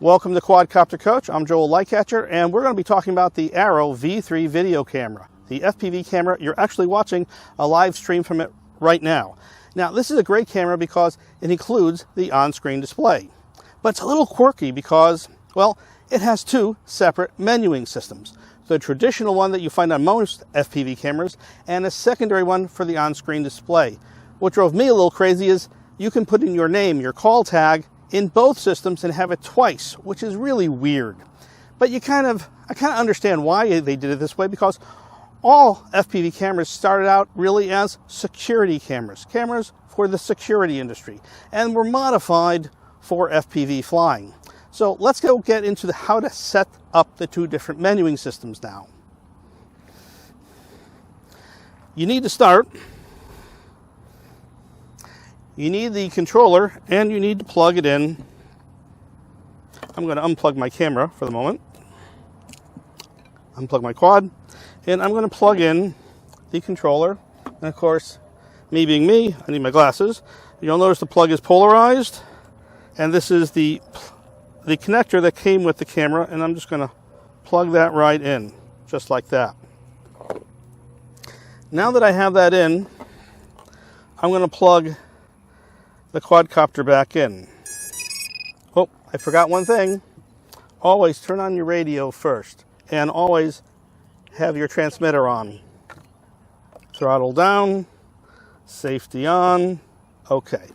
Welcome to Quadcopter Coach. I'm Joel LikeCatcher, and we're going to be talking about the Arrow V3 video camera. The FPV camera, you're actually watching a live stream from it right now. Now, this is a great camera because it includes the on-screen display. But it's a little quirky because, well, it has two separate menuing systems. The traditional one that you find on most FPV cameras, and a secondary one for the on-screen display. What drove me a little crazy is you can put in your name, your call tag, in both systems and have it twice, which is really weird. But I kind of understand why they did it this way, because all FPV cameras started out really as security cameras for the security industry, and were modified for FPV flying. So let's go get into how to set up the two different menuing systems now. You need to start. You need the controller, and you need to plug it in. I'm going to unplug my camera for the moment. Unplug my quad, and I'm going to plug in the controller. And of course, me being me, I need my glasses. You'll notice the plug is polarized, and this is the connector that came with the camera, and I'm just going to plug that right in, just like that. Now that I have that in, I'm going to plug the quadcopter back in. Oh, I forgot one thing. Always turn on your radio first, and always have your transmitter on. Throttle down, safety on. Okay.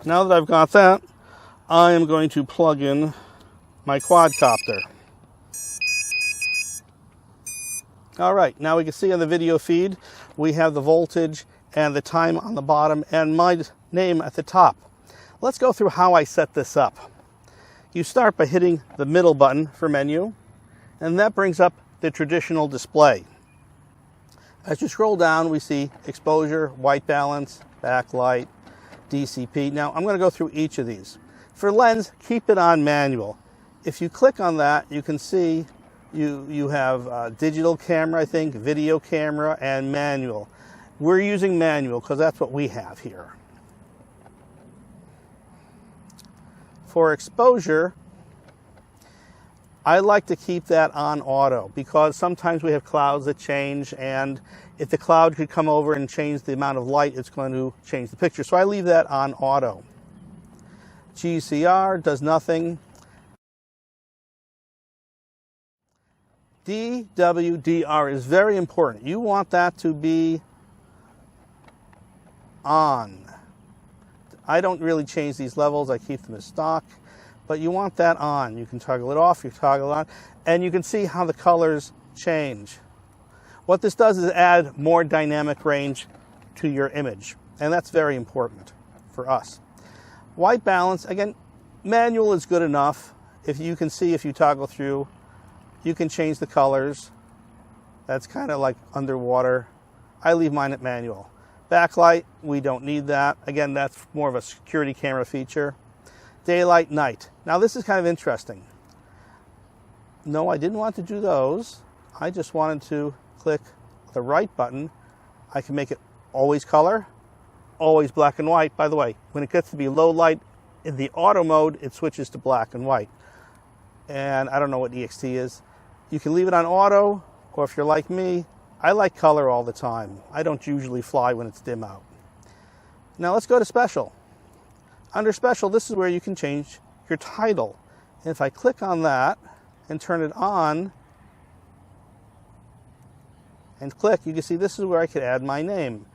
Now that I've got that, I am going to plug in my quadcopter. All right, now we can see on the video feed, we have the voltage and the time on the bottom and my name at the top. Let's go through how I set this up. You start by hitting the middle button for menu, and that brings up the traditional display. As you scroll down, we see exposure, white balance, backlight, DCP. Now, I'm going to go through each of these. For lens, keep it on manual. If you click on that, you can see you have digital camera, I think, video camera, and manual. We're using manual because that's what we have here. For exposure, I like to keep that on auto because sometimes we have clouds that change, and if the cloud could come over and change the amount of light, it's going to change the picture. So I leave that on auto. GCR does nothing. DWDR is very important. You want that to be on. I don't really change these levels. I keep them as stock, but you want that on. You can toggle it off, you toggle it on, and you can see how the colors change. What this does is add more dynamic range to your image, and that's very important for us. White balance, again, manual is good enough. If you can see, if you toggle through, you can change the colors. That's kind of like underwater. I leave mine at manual. Backlight, we don't need that. Again, that's more of a security camera feature. Daylight, night. Now this is kind of interesting. No, I didn't want to do those. I just wanted to click the right button. I can make it always color, always black and white. By the way, when it gets to be low light in the auto mode, it switches to black and white. And I don't know what EXT is. You can leave it on auto, or if you're like me, I like color all the time. I don't usually fly when it's dim out. Now let's go to special. Under special, this is where you can change your title. And if I click on that and turn it on and click, you can see this is where I could add my name.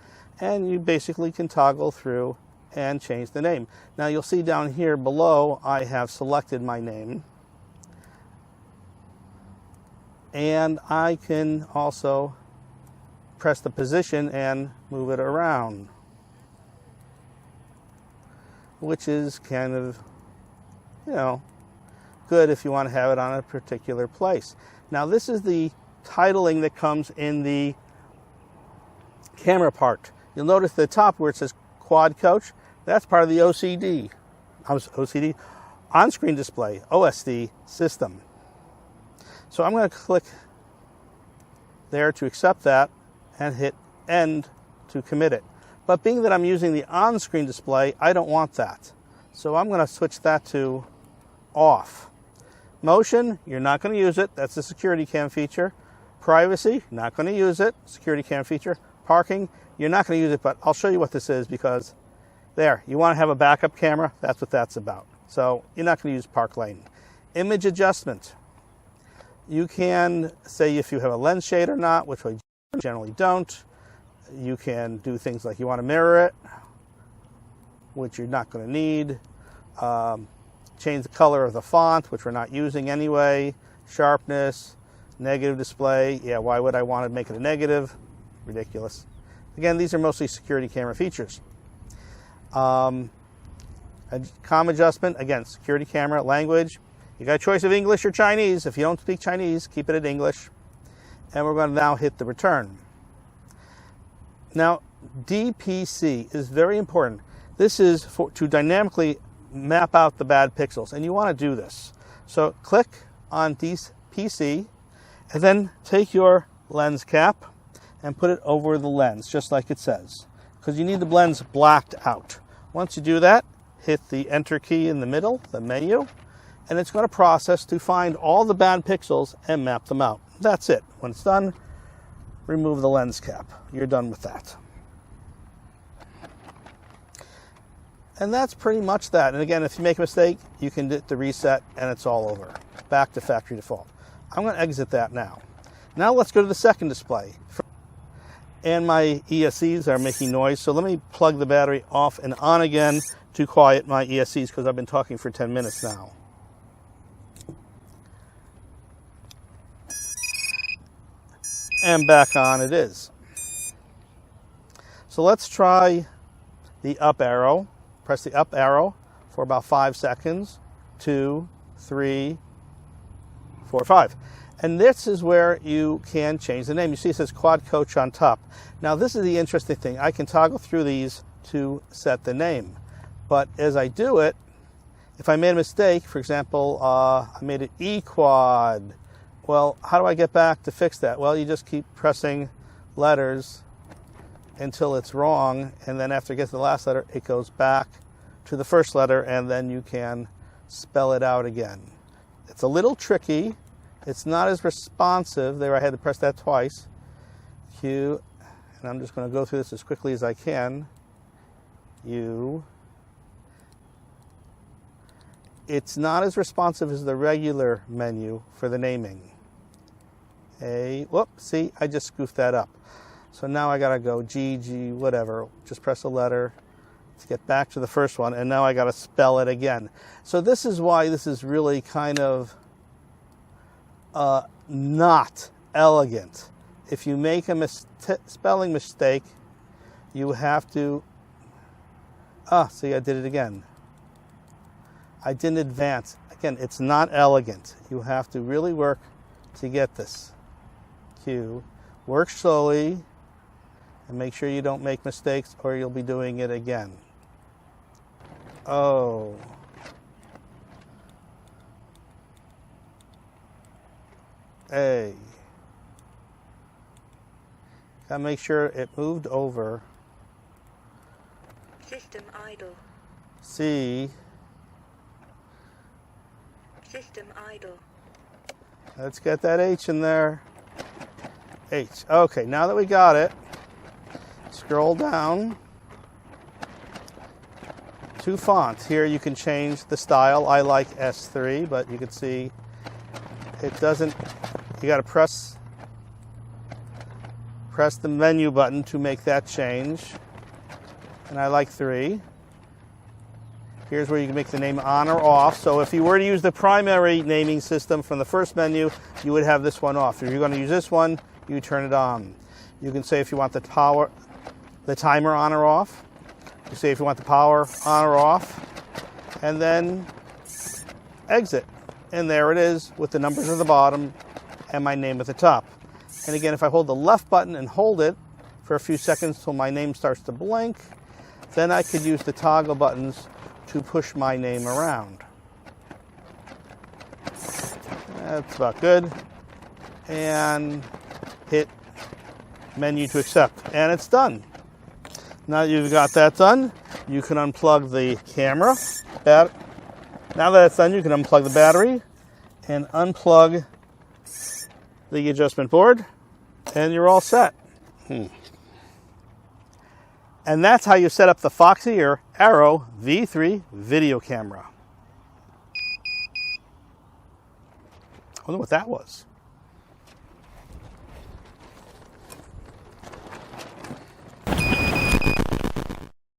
And you basically can toggle through and change the name. Now you'll see down here below, I have selected my name. And I can also press the position and move it around, which is kind of, good if you want to have it on a particular place. Now this is the titling that comes in the camera part. You'll notice at the top where it says Quad Coach, that's part of the OCD, on-screen display, OSD system. So I'm going to click there to accept that and hit end to commit it. But being that I'm using the on-screen display, I don't want that. So I'm going to switch that to off. Motion, you're not going to use it. That's the security cam feature. Privacy, not going to use it. Security cam feature. Parking, you're not going to use it, but I'll show you what this is because there, you want to have a backup camera. That's what that's about. So you're not going to use park lane. Image adjustment. You can say if you have a lens shade or not, which we generally don't. You can do things like you want to mirror it, which you're not going to need. Change the color of the font, which we're not using anyway. Sharpness, negative display. Yeah, why would I want to make it a negative? Ridiculous. Again, these are mostly security camera features. COM adjustment, again, security camera, language. You got a choice of English or Chinese. If you don't speak Chinese, keep it in English. And we're going to now hit the return. Now, DPC is very important. This is to dynamically map out the bad pixels, and you want to do this. So click on DPC, and then take your lens cap and put it over the lens, just like it says, because you need the lens blacked out. Once you do that, hit the Enter key in the middle, the menu, and it's going to process to find all the bad pixels and map them out. That's it. When it's done, remove the lens cap. You're done with that. And that's pretty much that. And again, if you make a mistake, you can hit the reset and it's all over. Back to factory default. I'm going to exit that now. Now let's go to the second display. And my ESCs are making noise, so let me plug the battery off and on again to quiet my ESCs because I've been talking for 10 minutes now. And back on it is. So let's try the up arrow. Press the up arrow for about 5 seconds. 2, 3, 4, 5. And this is where you can change the name. You see it says Quad Coach on top. Now this is the interesting thing. I can toggle through these to set the name. But as I do it, if I made a mistake, for example, I made it E-Quad. Well, how do I get back to fix that? Well, you just keep pressing letters until it's wrong, and then after it gets to the last letter, it goes back to the first letter, and then you can spell it out again. It's a little tricky. It's not as responsive. There, I had to press that twice. Q, and I'm just going to go through this as quickly as I can. U. It's not as responsive as the regular menu for the naming. A, whoop, see, I just goofed that up. So now I gotta go G, G, whatever, just press a letter to get back to the first one, and now I gotta spell it again. So this is why this is really kind of not elegant. If you make a spelling mistake, you have to, see, I did it again. I didn't advance. Again, it's not elegant. You have to really work to get this. Q, work slowly, and make sure you don't make mistakes or you'll be doing it again. O. A. Gotta make sure it moved over. System idle. C. System idle. Let's get that H in there. H. Okay, now that we got it, scroll down to font. Here you can change the style. I like S3, but you can see it doesn't, you got to press the menu button to make that change. And I like 3. Here's where you can make the name on or off. So if you were to use the primary naming system from the first menu, you would have this one off. If you're going to use this one, you turn it on. You can say if you want the timer on or off. You say if you want the power on or off. And then exit. And there it is with the numbers at the bottom and my name at the top. And again, if I hold the left button and hold it for a few seconds till my name starts to blink, then I could use the toggle buttons to push my name around. That's about good. And hit menu to accept. And it's done. Now that you've got that done, you can unplug the camera. Now that it's done, you can unplug the battery and unplug the adjustment board, and you're all set. And that's how you set up the Foxy or Arrow V3 video camera. I wonder what that was.